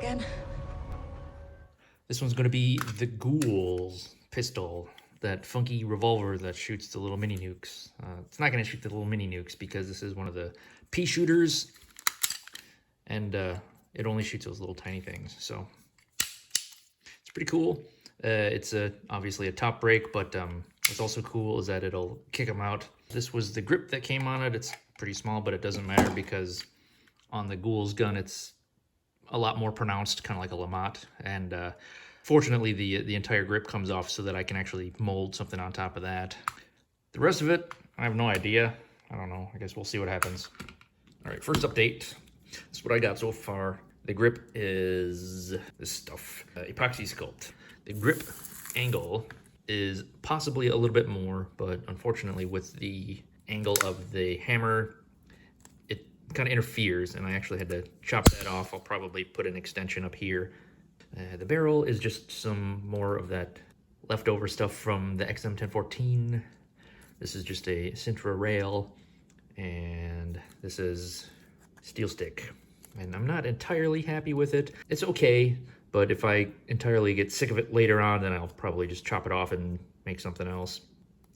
again? This one's going to be the Ghoul's pistol, that funky revolver that shoots the little mini nukes. It's not going to shoot the little mini nukes because this is one of the pea shooters, and it only shoots those little tiny things. So it's pretty cool. It's obviously a top break, but what's also cool is that it'll kick them out. This was the grip that came on it. It's pretty small, but it doesn't matter because on the Ghoul's gun, it's a lot more pronounced, kind of like a Lamont. And fortunately, the entire grip comes off so that I can actually mold something on top of that. The rest of it, I have no idea. I don't know. I guess we'll see what happens. All right, first update. This is what I got so far. The grip is this stuff, epoxy sculpt. The grip angle is possibly a little bit more, but unfortunately with the angle of the hammer, it kind of interferes, and I actually had to chop that off. I'll probably put an extension up here. The barrel is just some more of that leftover stuff from the XM1014. This is just a Sintra rail, and this is steel stick. And I'm not entirely happy with it. It's okay, but if I entirely get sick of it later on, then I'll probably just chop it off and make something else.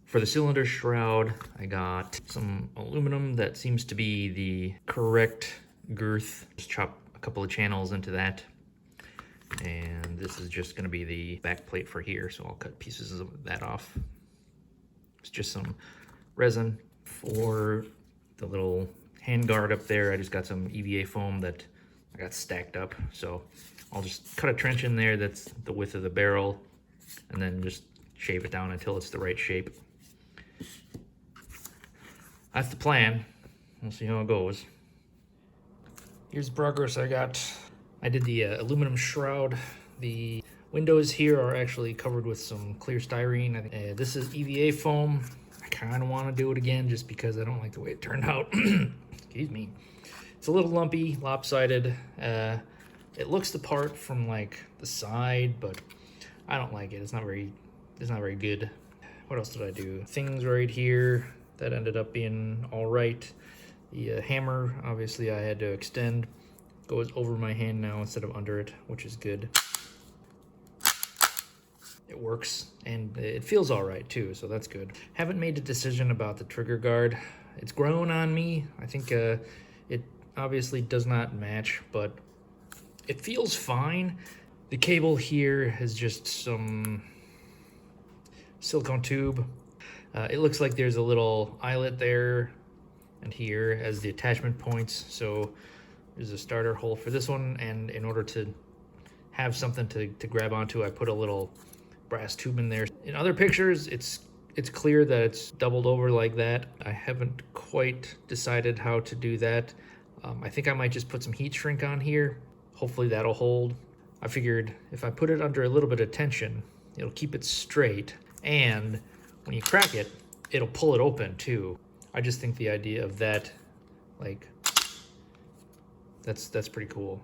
For the cylinder shroud, I got some aluminum that seems to be the correct girth. Just chop a couple of channels into that. And this is just going to be the back plate for here, so I'll cut pieces of that off. It's just some resin. For the little hand guard up there, I just got some EVA foam that I got stacked up. So I'll just cut a trench in there that's the width of the barrel, and then just shave it down until it's the right shape. That's the plan. We'll see how it goes. Here's the progress I got. I did the aluminum shroud. The windows here are actually covered with some clear styrene. This is EVA foam. I kind of want to do it again just because I don't like the way it turned out. Excuse me. It's a little lumpy, lopsided. It looks the part from like the side, but I don't like it. It's not very good. What else did I do? Things right here that ended up being all right. The hammer, obviously I had to extend. Goes over my hand now instead of under it, which is good. It works, and it feels all right too, so that's good. Haven't made a decision about the trigger guard. It's grown on me. I think it obviously does not match, but it feels fine. The cable here has just some silicone tube. It looks like there's a little eyelet there and here as the attachment points, so there's a starter hole for this one, and in order to have something to grab onto, I put a little brass tube in there. In other pictures, it's clear that it's doubled over like that. I haven't quite decided how to do that. I think I might just put some heat shrink on here. Hopefully that'll hold. I figured if I put it under a little bit of tension, it'll keep it straight, and when you crack it, it'll pull it open too. I just think the idea of that, like, that's pretty cool.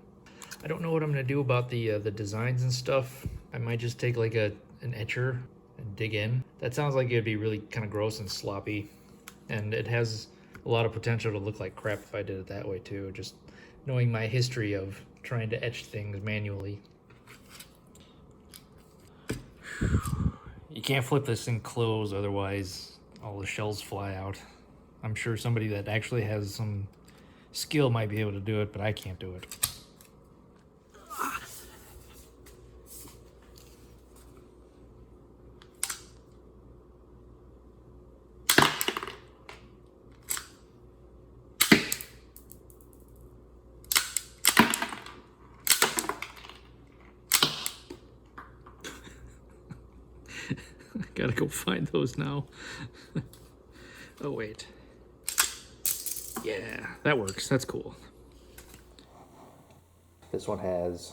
I don't know what I'm gonna do about the designs and stuff. I might just take like an etcher and dig in. That sounds like it'd be really kind of gross and sloppy, and it has a lot of potential to look like crap if I did it that way too, just knowing my history of trying to etch things manually. You can't flip this thing closed, otherwise all the shells fly out. I'm sure somebody that actually has some skill might be able to do it, but I can't do it. I gotta go find those now. Oh, wait. Yeah, that works. That's cool. This one has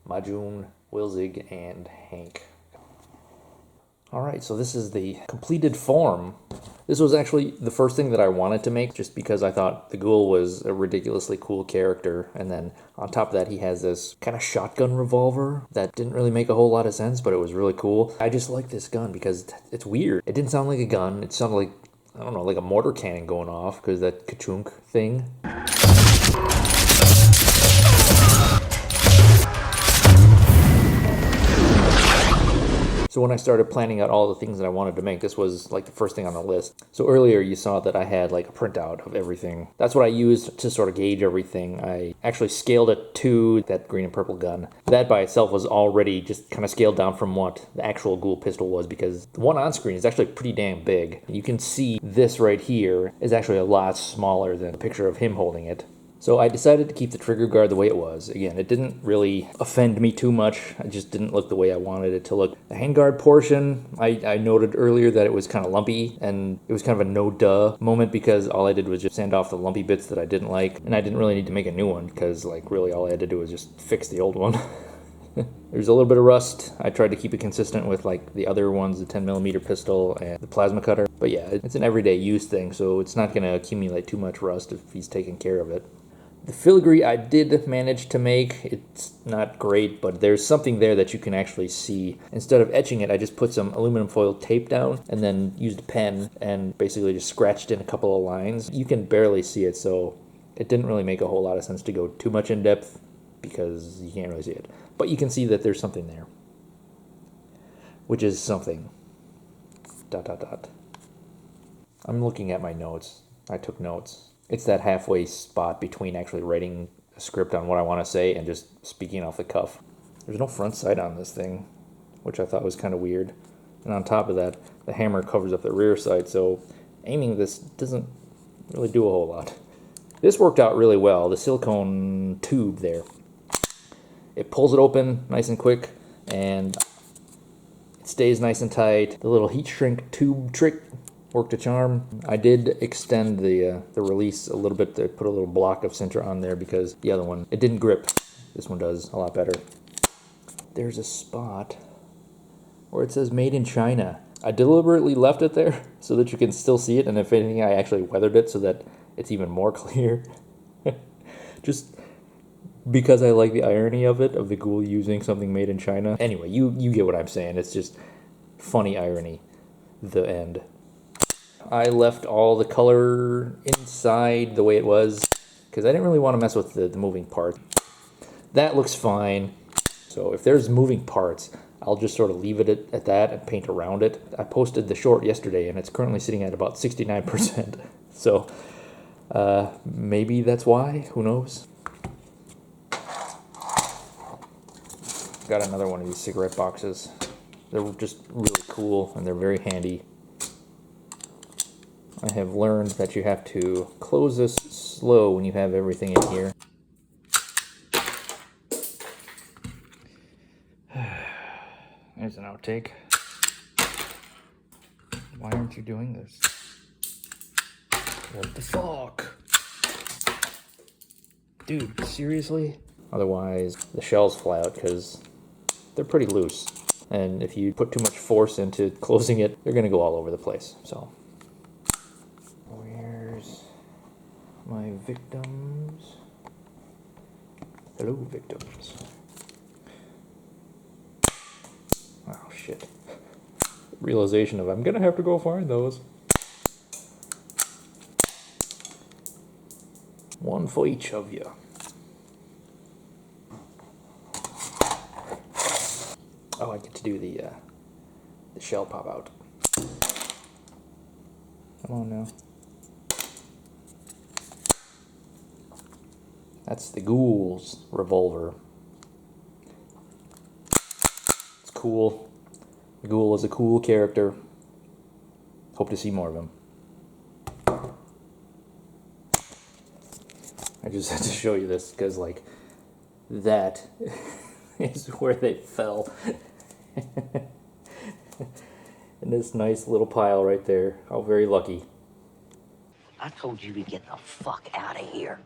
Majun, Wilzig, and Hank. Alright, so this is the completed form. This was actually the first thing that I wanted to make just because I thought the Ghoul was a ridiculously cool character. And then on top of that, he has this kind of shotgun revolver that didn't really make a whole lot of sense, but it was really cool. I just like this gun because it's weird. It didn't sound like a gun. It sounded like, I don't know, like a mortar cannon going off because that ka-chunk thing. So when I started planning out all the things that I wanted to make, this was like the first thing on the list. So earlier you saw that I had like a printout of everything. That's what I used to sort of gauge everything. I actually scaled it to that green and purple gun. That by itself was already just kind of scaled down from what the actual Ghoul pistol was, because the one on screen is actually pretty damn big. You can see this right here is actually a lot smaller than the picture of him holding it. So I decided to keep the trigger guard the way it was. Again, it didn't really offend me too much. It just didn't look the way I wanted it to look. The handguard portion, I noted earlier that it was kind of lumpy, and it was kind of a no-duh moment because all I did was just sand off the lumpy bits that I didn't like, and I didn't really need to make a new one because, like, really all I had to do was just fix the old one. There's a little bit of rust. I tried to keep it consistent with like the other ones, the 10mm pistol and the plasma cutter. But yeah, it's an everyday use thing, so it's not going to accumulate too much rust if he's taking care of it. The filigree I did manage to make. It's not great, but there's something there that you can actually see. Instead of etching it, I just put some aluminum foil tape down and then used a pen and basically just scratched in a couple of lines. You can barely see it, so it didn't really make a whole lot of sense to go too much in depth because you can't really see it. But you can see that there's something there, which is something. ... I'm looking at my notes. I took notes. It's that halfway spot between actually writing a script on what I want to say and just speaking off the cuff. There's no front sight on this thing, which I thought was kind of weird. And on top of that, the hammer covers up the rear sight, so aiming this doesn't really do a whole lot. This worked out really well, the silicone tube there. It pulls it open nice and quick, and it stays nice and tight. The little heat shrink tube trick worked a charm. I did extend the release a little bit to put a little block of center on there because the other one, it didn't grip. This one does a lot better. There's a spot where it says made in China. I deliberately left it there so that you can still see it, and if anything, I actually weathered it so that it's even more clear. Just because I like the irony of it, of the Ghoul using something made in China. Anyway, you get what I'm saying. It's just funny irony. The end. I left all the color inside the way it was because I didn't really want to mess with the moving parts. That looks fine. So if there's moving parts, I'll just sort of leave it at that and paint around it. I posted the short yesterday and it's currently sitting at about 69%. So maybe that's why. Who knows? Got another one of these cigarette boxes. They're just really cool and they're very handy. I have learned that you have to close this slow when you have everything in here. There's an outtake. Why aren't you doing this? What the fuck? Dude, seriously? Otherwise, the shells fly out because they're pretty loose. And if you put too much force into closing it, they're going to go all over the place. So, where's my victims? Hello, victims. Oh, shit. Realization of I'm going to have to go find those. One for each of you. Oh, I get to do the shell pop out. Come on now. That's the Ghoul's Revolver. It's cool. The Ghoul is a cool character. Hope to see more of him. I just had to show you this because, like, that is where they fell. In this nice little pile right there. How very lucky. I told you to get the fuck out of here.